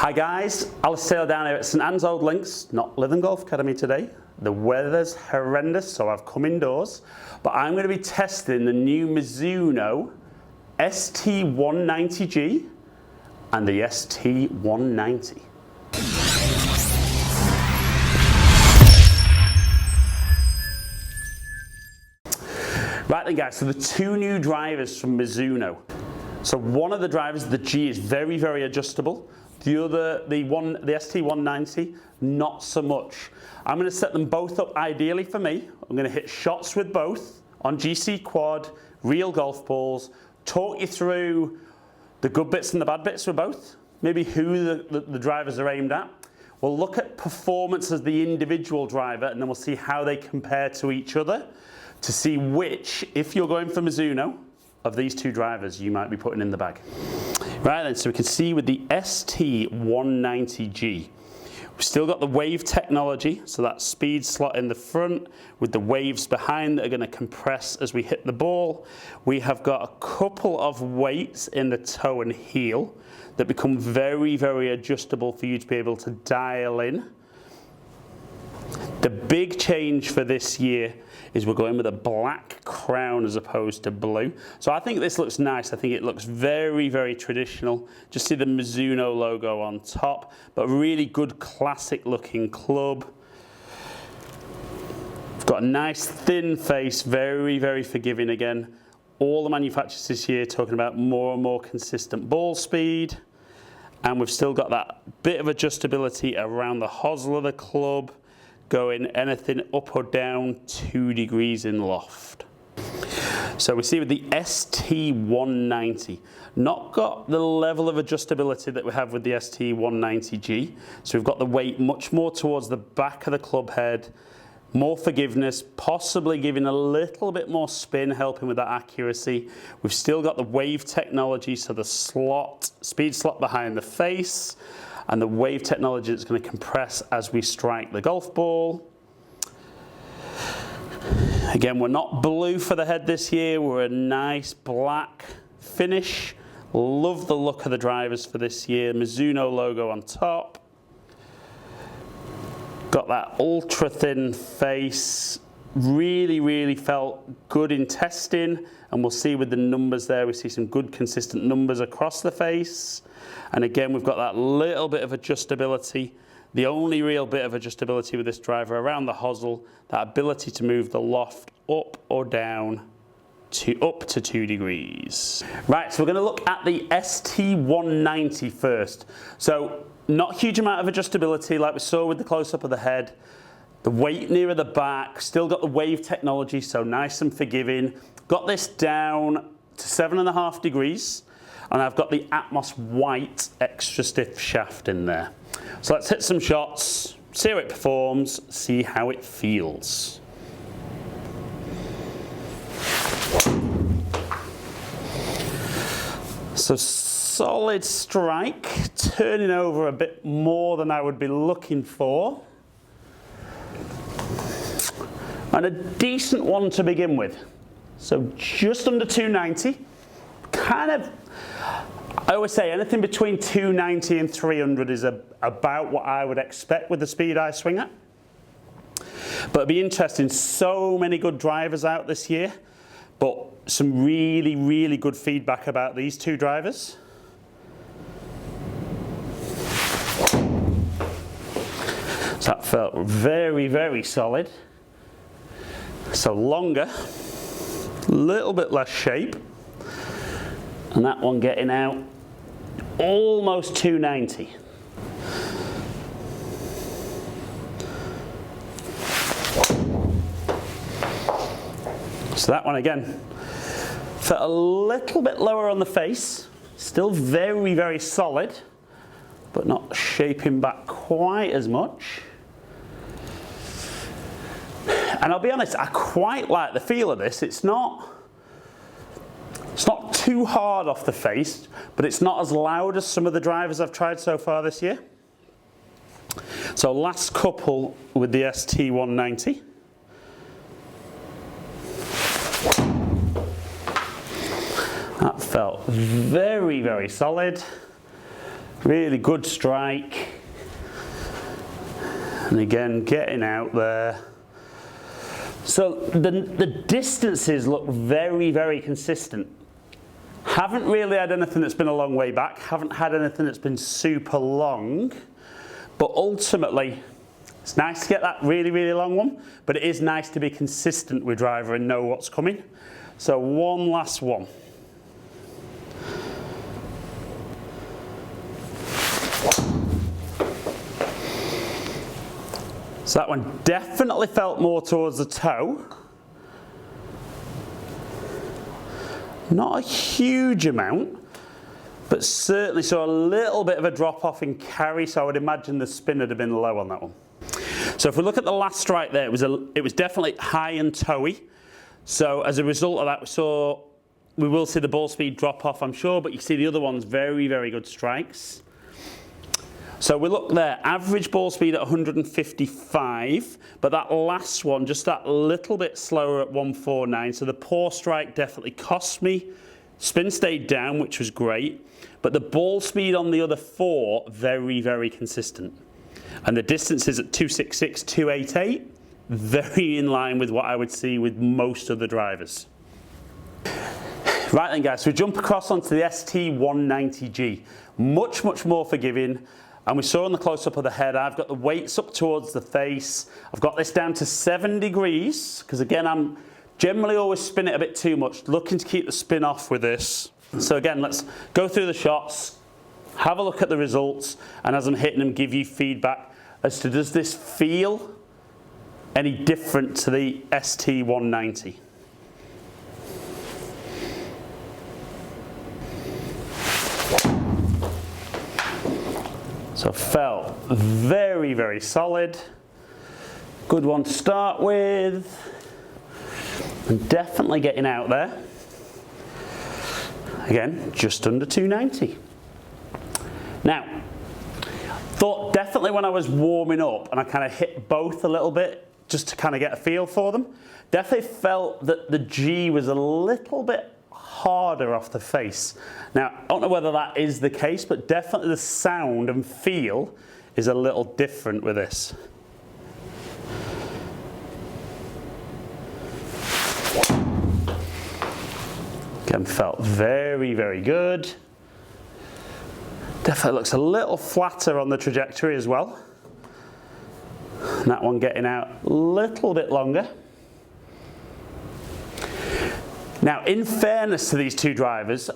Hi guys, Alistair down here at St Anne's Old Links, not Lytham Golf Academy today. The weather's horrendous, so I've come indoors, but I'm going to be testing the new Mizuno ST190G and the ST190. Right then guys, so the two new drivers from Mizuno. So one of the drivers, the G, is very, very adjustable. The other, the ST190, not so much. I'm going to set them both up ideally for me. I'm going to hit shots with both on GC quad, real golf balls, talk you through the good bits and the bad bits for both, maybe who the drivers are aimed at. We'll look at performance as the individual driver, and then we'll see how they compare to each other to see which, if you're going for Mizuno, of these two drivers you might be putting in the bag. Right then, so we can see with the ST190G, we've still got the wave technology, so that speed slot in the front with the waves behind that are going to compress as we hit the ball. We have got a couple of weights in the toe and heel that become very, very adjustable for you to be able to dial in. The big change for this year is we're going with a black crown as opposed to blue. So I think this looks nice. I think it looks very, very traditional. Just see the Mizuno logo on top, but really good classic looking club. We've got a nice thin face, very, very forgiving again. All the manufacturers this year talking about more and more consistent ball speed. And we've still got that bit of adjustability around the hosel of the club, going anything up or down 2 degrees in loft. So we see with the ST190, not got the level of adjustability that we have with the ST190G. So we've got the weight much more towards the back of the club head, more forgiveness, possibly giving a little bit more spin, helping with that accuracy. We've still got the wave technology, so the slot, speed slot behind the face, and the wave technology that's going to compress as we strike the golf ball. Again, we're not blue for the head this year, we're a nice black finish. Love the look of the drivers for this year. Mizuno logo on top. Got that ultra thin face. Really, really felt good in testing, and we'll see with the numbers there, we see some good consistent numbers across the face. And again, we've got that little bit of adjustability. The only real bit of adjustability with this driver around the hosel, that ability to move the loft up or down to up to 2 degrees. Right, so we're going to look at the ST190 first. So not a huge amount of adjustability like we saw with the close-up of the head. The weight nearer the back, still got the wave technology, so nice and forgiving. Got this down to 7.5 degrees. And I've got the Atmos white extra stiff shaft in there. So let's hit some shots, see how it performs, see how it feels. So solid strike, turning over a bit more than I would be looking for. And a decent one to begin with. So just under 290, kind of, I always say anything between 290 and 300 is about what I would expect with the speed I swing at. But it'll be interesting, so many good drivers out this year, but some really, really good feedback about these two drivers. So that felt very, very solid. So longer, a little bit less shape. And that one getting out almost 290. So that one again, felt a little bit lower on the face, still very, very solid, but not shaping back quite as much. And I'll be honest, I quite like the feel of this. It's not too hard off the face, but it's not as loud as some of the drivers I've tried so far this year. So last couple with the ST190. That felt very, very solid. Really good strike. And again, getting out there. So the distances look very, very consistent. Haven't really had anything that's been a long way back. Haven't had anything that's been super long. But ultimately, it's nice to get that really, really long one. But it is nice to be consistent with driver and know what's coming. So one last one. So that one definitely felt more towards the toe. Not a huge amount, but certainly saw a little bit of a drop off in carry, so I would imagine the spin would have been low on that one. So if we look at the last strike there, it was definitely high and toey. So as a result of that, we will see the ball speed drop off, I'm sure, but you see the other ones, very, very good strikes. So we look there, average ball speed at 155, but that last one, just that little bit slower at 149. So the poor strike definitely cost me. Spin stayed down, which was great, but the ball speed on the other four, very, very consistent. And the distances at 266, 288, very in line with what I would see with most of the drivers. Right then guys, so we jump across onto the ST190G. Much, much more forgiving. And we saw in the close-up of the head, I've got the weights up towards the face. I've got this down to 7 degrees, because again, I'm generally always spin it a bit too much, looking to keep the spin off with this. So again, let's go through the shots, have a look at the results, and as I'm hitting them, give you feedback as to does this feel any different to the ST190. So felt very, very solid. Good one to start with. And definitely getting out there. Again, just under 290. Now, thought definitely when I was warming up and I kind of hit both a little bit just to kind of get a feel for them, definitely felt that the G was a little bit harder off the face. Now, I don't know whether that is the case, but definitely the sound and feel is a little different with this. Again, felt very, very good. Definitely looks a little flatter on the trajectory as well. And that one getting out a little bit longer. Now, in fairness to these two drivers,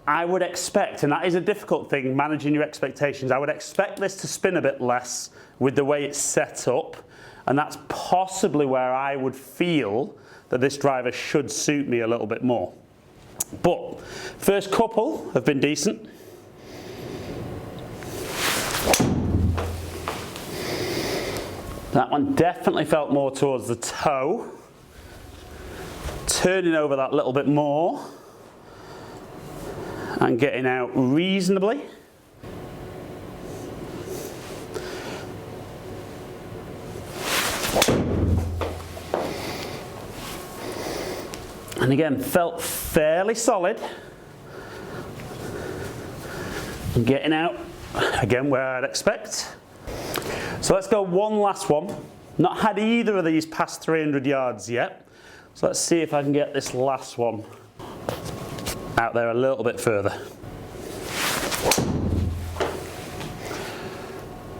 I would expect, and that is a difficult thing, managing your expectations, I would expect this to spin a bit less with the way it's set up, and that's possibly where I would feel that this driver should suit me a little bit more. But first couple have been decent. That one definitely felt more towards the toe. Turning over that little bit more and getting out reasonably. And again, felt fairly solid. And getting out, again, where I'd expect. So let's go one last one. Not had either of these past 300 yards yet. So let's see if I can get this last one out there a little bit further.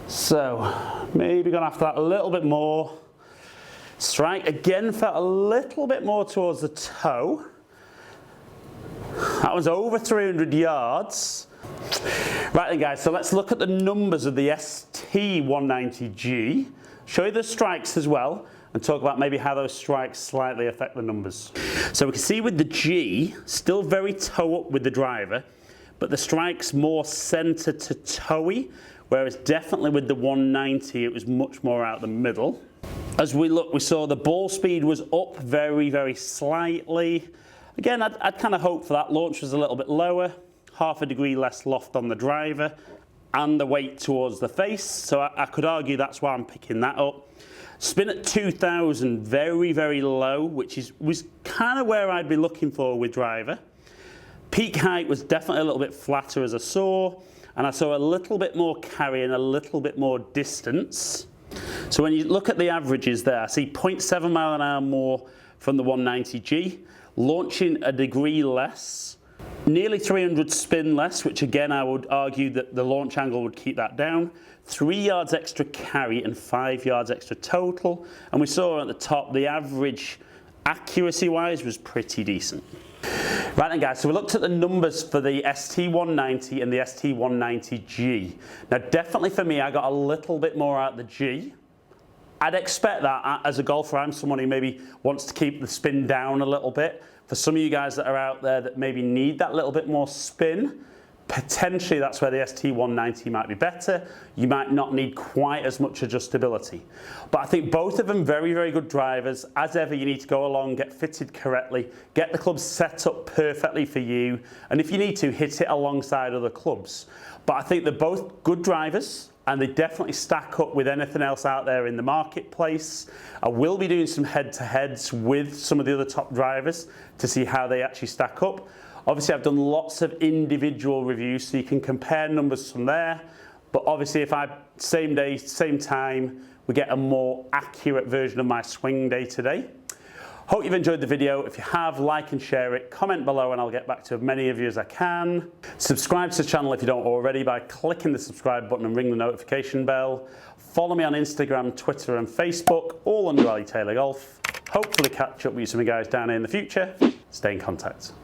So maybe going after that a little bit more. Strike again felt a little bit more towards the toe. That was over 300 yards. Right then guys, so let's look at the numbers of the ST190G. Show you the strikes as well, and talk about maybe how those strikes slightly affect the numbers. So we can see with the G, still very toe up with the driver, but the strike's more centre to toey, whereas definitely with the 190 it was much more out the middle. As we look, we saw the ball speed was up very, very slightly. Again, I'd kind of hope for that. Launch was a little bit lower, half a degree less loft on the driver, and the weight towards the face, so I could argue that's why I'm picking that up. Spin at 2,000, very, very low, which was kind of where I'd be looking for with driver. Peak height was definitely a little bit flatter as I saw, and I saw a little bit more carry and a little bit more distance. So when you look at the averages there, I see 0.7 mile an hour more from the 190G, launching a degree less, nearly 300 spin less, which again I would argue that the launch angle would keep that down, 3 yards extra carry and 5 yards extra total, and we saw at the top the average accuracy wise was pretty decent. Right then guys, so we looked at the numbers for the ST190 and the ST190G. Now definitely for me, I got a little bit more out of the G. I'd expect that as a golfer. I'm someone who maybe wants to keep the spin down a little bit. For some of you guys that are out there that maybe need that little bit more spin, potentially that's where the ST190 might be better. You might not need quite as much adjustability. But I think both of them very, very good drivers. As ever, you need to go along, get fitted correctly, get the clubs set up perfectly for you, and if you need to, hit it alongside other clubs. But I think they're both good drivers, and they definitely stack up with anything else out there in the marketplace. I will be doing some head-to-heads with some of the other top drivers to see how they actually stack up. Obviously, I've done lots of individual reviews, so you can compare numbers from there. But obviously, if same day, same time, we get a more accurate version of my swing day today. Hope you've enjoyed the video. If you have, like and share it, comment below and I'll get back to as many of you as I can. Subscribe to the channel if you don't already by clicking the subscribe button and ring the notification bell. Follow me on Instagram, Twitter and Facebook, all under Ali Taylor Golf. Hopefully catch up with you some guys down here in the future. Stay in contact.